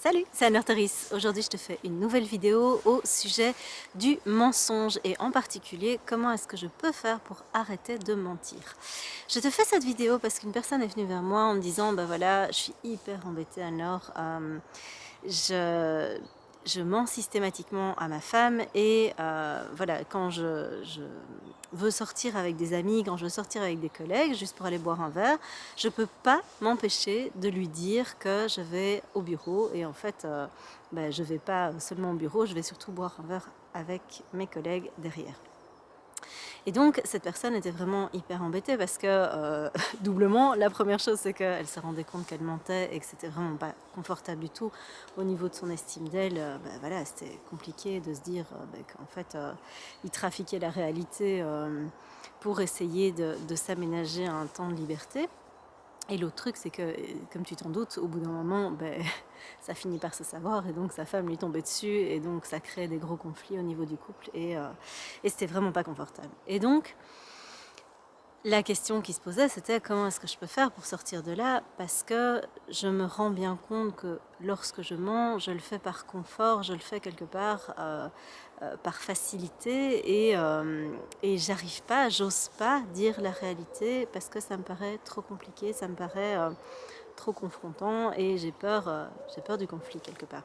Salut, c'est Anne Arteris. Aujourd'hui, je te fais une nouvelle vidéo au sujet du mensonge et en particulier, comment est-ce que je peux faire pour arrêter de mentir. Je te fais cette vidéo parce qu'une personne est venue vers moi en me disant, bah voilà, je suis hyper embêtée alors, je, je mens systématiquement à ma femme et voilà, quand je veux sortir avec des amis, quand je veux sortir avec des collègues, juste pour aller boire un verre, je ne peux pas m'empêcher de lui dire que je vais au bureau et en fait, je ne vais pas seulement au bureau, je vais surtout boire un verre avec mes collègues derrière. Et donc cette personne était vraiment hyper embêtée parce que doublement, la première chose c'est qu'elle s'est rendue compte qu'elle mentait et que c'était vraiment pas confortable du tout au niveau de son estime d'elle. Voilà, c'était compliqué de se dire qu'en fait il trafiquait la réalité pour essayer de s'aménager un temps de liberté. Et l'autre truc, c'est que, comme tu t'en doutes, au bout d'un moment, ça finit par se savoir et donc sa femme lui tombait dessus et donc ça crée des gros conflits au niveau du couple et c'était vraiment pas confortable. Et donc, la question qui se posait, c'était comment est-ce que je peux faire pour sortir de là, parce que je me rends bien compte que lorsque je mens, je le fais par confort, je le fais quelque part par facilité et j'arrive pas, j'ose pas dire la réalité parce que ça me paraît trop compliqué, ça me paraît trop confrontant et j'ai peur du conflit quelque part.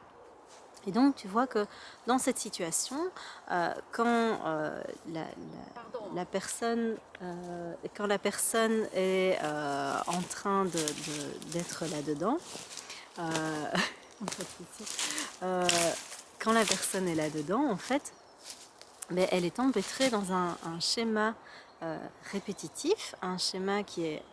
Et donc tu vois que dans cette situation, quand la personne est en train d'être là-dedans, euh, euh, quand la personne est là-dedans, en fait, elle est empêtrée dans un schéma répétitif, un schéma qui est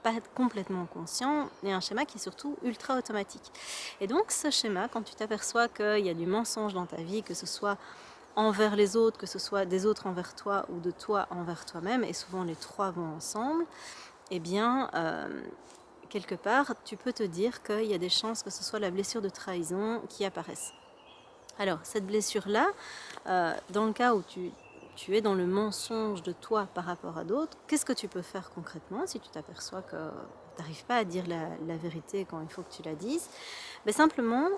pas complètement conscient et un schéma qui est surtout ultra automatique. Et donc ce schéma, quand tu t'aperçois qu'il y a du mensonge dans ta vie, que ce soit envers les autres, que ce soit des autres envers toi ou de toi envers toi-même, et souvent les trois vont ensemble, eh bien, quelque part, tu peux te dire qu'il y a des chances que ce soit la blessure de trahison qui apparaisse. Alors, cette blessure-là, dans le cas où tu es dans le mensonge de toi par rapport à d'autres, qu'est-ce que tu peux faire concrètement si tu t'aperçois que tu n'arrives pas à dire la vérité quand il faut que tu la dises? Simplement,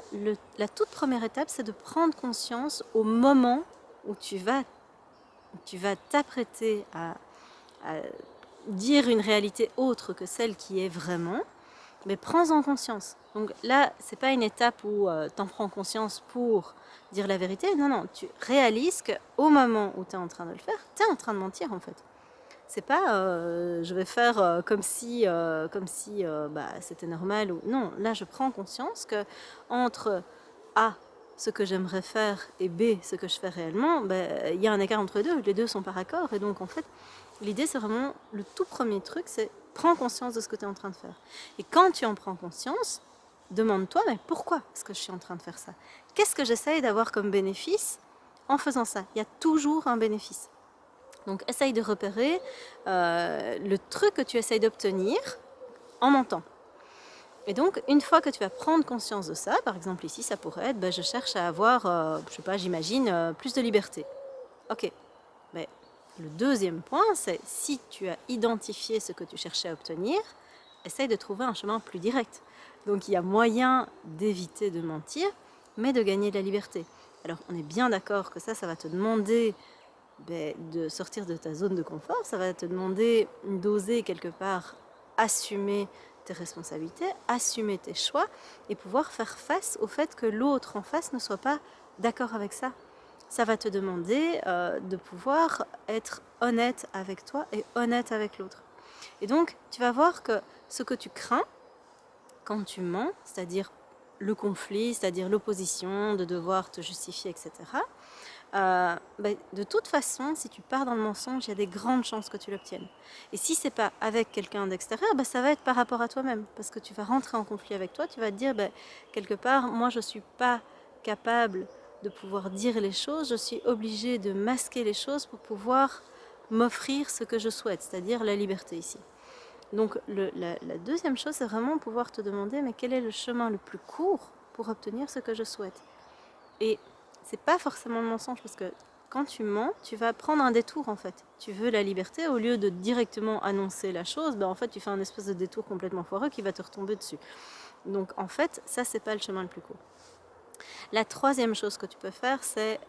la toute première étape, c'est de prendre conscience au moment où tu vas t'apprêter à dire une réalité autre que celle qui est vraiment, mais prends-en conscience. Donc là, c'est pas une étape où tu en prends conscience pour dire la vérité. Non, non, tu réalises qu'au moment où tu es en train de le faire, tu es en train de mentir en fait. C'est pas je vais faire comme si c'était normal ou non. Là, je prends conscience que entre A, ce que j'aimerais faire et B, ce que je fais réellement, il y a un écart entre les deux sont par accord et donc en fait l'idée c'est vraiment le tout premier truc, c'est prends conscience de ce que tu es en train de faire. Et quand tu en prends conscience, demande-toi mais pourquoi est-ce que je suis en train de faire ça? Qu'est-ce que j'essaye d'avoir comme bénéfice en faisant ça? Il y a toujours un bénéfice. Donc essaye de repérer le truc que tu essayes d'obtenir en mentant. Et donc, une fois que tu vas prendre conscience de ça, par exemple ici, ça pourrait être, je cherche à avoir, je sais pas, j'imagine, plus de liberté. Ok, mais le deuxième point, c'est si tu as identifié ce que tu cherchais à obtenir, essaye de trouver un chemin plus direct. Donc il y a moyen d'éviter de mentir, mais de gagner de la liberté. Alors on est bien d'accord que ça va te demander de sortir de ta zone de confort, ça va te demander d'oser quelque part assumer tes responsabilités, assumer tes choix et pouvoir faire face au fait que l'autre en face ne soit pas d'accord avec ça. Ça va te demander de pouvoir être honnête avec toi et honnête avec l'autre. Et donc, tu vas voir que ce que tu crains quand tu mens, c'est-à-dire le conflit, c'est-à-dire l'opposition, de devoir te justifier, etc., de toute façon, si tu pars dans le mensonge, il y a des grandes chances que tu l'obtiennes. Et si c'est pas avec quelqu'un d'extérieur, ça va être par rapport à toi-même, parce que tu vas rentrer en conflit avec toi, tu vas te dire, quelque part, moi je suis pas capable de pouvoir dire les choses, je suis obligée de masquer les choses pour pouvoir m'offrir ce que je souhaite, c'est-à-dire la liberté ici. Donc la deuxième chose, c'est vraiment pouvoir te demander, mais quel est le chemin le plus court pour obtenir ce que je souhaite? Et c'est pas forcément le mensonge parce que quand tu mens, tu vas prendre un détour en fait. Tu veux la liberté, au lieu de directement annoncer la chose, en fait tu fais un espèce de détour complètement foireux qui va te retomber dessus. Donc en fait, ça c'est pas le chemin le plus court. La troisième chose que tu peux faire, c'est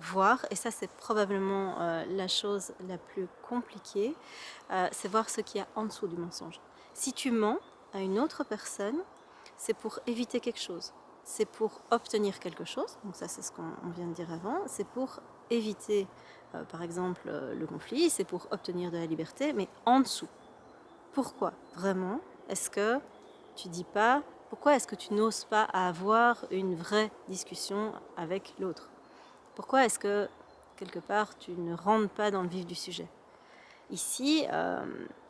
voir, et ça c'est probablement la chose la plus compliquée, c'est voir ce qu'il y a en dessous du mensonge. Si tu mens à une autre personne, c'est pour éviter quelque chose, c'est pour obtenir quelque chose, donc ça c'est ce qu'on vient de dire avant, c'est pour éviter par exemple le conflit, c'est pour obtenir de la liberté, mais en dessous. Pourquoi vraiment est-ce que tu dis pas, pourquoi est-ce que tu n'oses pas avoir une vraie discussion avec l'autre? Pourquoi est-ce que, quelque part, tu ne rentres pas dans le vif du sujet? Ici,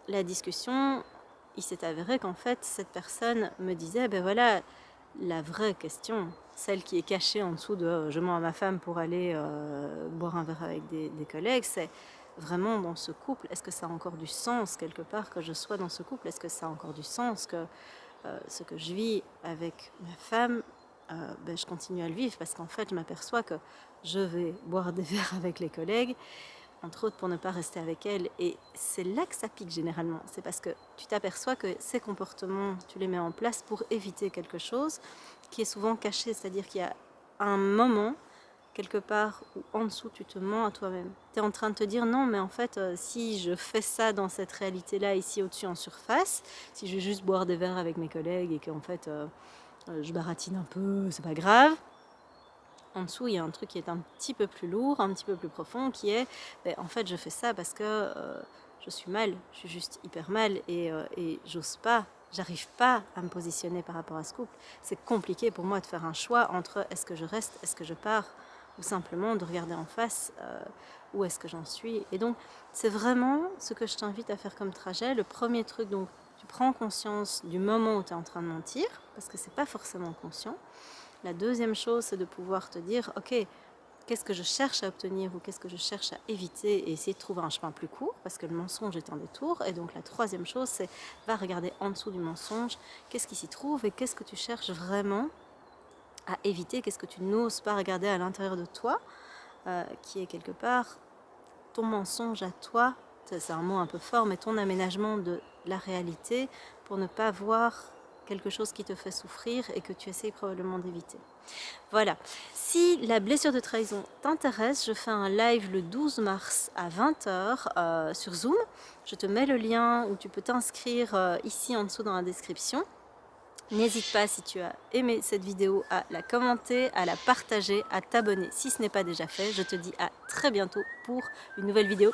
la discussion, il s'est avéré qu'en fait, cette personne me disait, ben voilà, la vraie question, celle qui est cachée en dessous de je mens à ma femme pour aller boire un verre avec des collègues, c'est vraiment dans ce couple, est-ce que ça a encore du sens quelque part que je sois dans ce couple? Est-ce que ça a encore du sens que ce que je vis avec ma femme, ben, je continue à le vivre parce qu'en fait je m'aperçois que je vais boire des verres avec les collègues, entre autres pour ne pas rester avec elle, et c'est là que ça pique généralement, c'est parce que tu t'aperçois que ces comportements, tu les mets en place pour éviter quelque chose qui est souvent caché, c'est-à-dire qu'il y a un moment quelque part où en dessous tu te mens à toi-même. Tu es en train de te dire non mais en fait si je fais ça dans cette réalité-là ici au-dessus en surface, si je vais juste boire des verres avec mes collègues et qu'en fait je baratine un peu, c'est pas grave. En dessous, il y a un truc qui est un petit peu plus lourd, un petit peu plus profond, qui est, ben, en fait, je fais ça parce que je suis mal, je suis juste hyper mal et j'ose pas, j'arrive pas à me positionner par rapport à ce couple. C'est compliqué pour moi de faire un choix entre est-ce que je reste, est-ce que je pars, ou simplement de regarder en face où est-ce que j'en suis. Et donc, c'est vraiment ce que je t'invite à faire comme trajet. Le premier truc, donc, tu prends conscience du moment où tu es en train de mentir, parce que c'est pas forcément conscient. La deuxième chose, c'est de pouvoir te dire, ok, qu'est-ce que je cherche à obtenir ou qu'est-ce que je cherche à éviter et essayer de trouver un chemin plus court parce que le mensonge est un détour. Et donc la troisième chose, c'est va regarder en dessous du mensonge, qu'est-ce qui s'y trouve et qu'est-ce que tu cherches vraiment à éviter, qu'est-ce que tu n'oses pas regarder à l'intérieur de toi, qui est quelque part ton mensonge à toi, c'est un mot un peu fort, mais ton aménagement de la réalité pour ne pas voir quelque chose qui te fait souffrir et que tu essayes probablement d'éviter. Voilà. Si la blessure de trahison t'intéresse, je fais un live le 12 mars à 20h sur Zoom. Je te mets le lien où tu peux t'inscrire ici en dessous dans la description. N'hésite pas, si tu as aimé cette vidéo, à la commenter, à la partager, à t'abonner si ce n'est pas déjà fait. Je te dis à très bientôt pour une nouvelle vidéo.